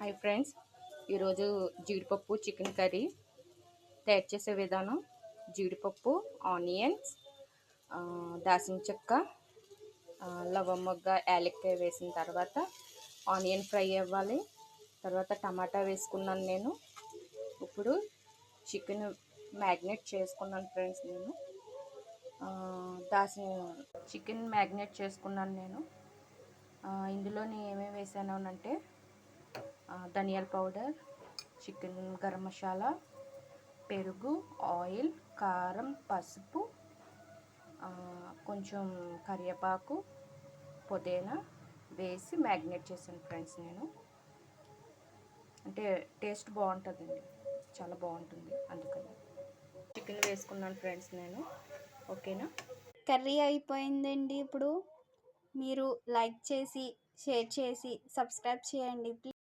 Hi friends, ఈరోజు జీడిపప్పు chicken curry తయారు చేసే విధానం. జీడిపప్పు, ఆనియన్స్, దాల్చిన చెక్క, లవంగ, యాలక్కాయ వేసిన తర్వాత ఆనియన్ ఫ్రై అవ్వాలి. తర్వాత టమాటా వేసుకున్నాను నేను. ఇప్పుడు చికెన్ మ్యాగ్నేట్ చేసుకున్నాను ఫ్రెండ్స్. నేను చికెన్ మ్యాగ్నేట్ చేసుకున్నాను నేను. ఇందులోని ఏమేమి వేసాను అంటే ధనియాల పౌడర్, చికెన్ గరం మసాలా, పెరుగు, ఆయిల్, కారం, పసుపు, కొంచెం కరివేపాకు, పుదీనా వేసి మ్యాగ్నేట్ చేశాను ఫ్రెండ్స్. నేను అంటే టేస్ట్ బాగుంటుందండి, చాలా బాగుంటుంది, అందుకని చికెన్ వేసుకున్నాను ఫ్రెండ్స్ నేను. ఓకేనా, కర్రీ అయిపోయిందండి. ఇప్పుడు మీరు లైక్ చేసి, షేర్ చేసి, సబ్స్క్రైబ్ చేయండి ప్లీజ్.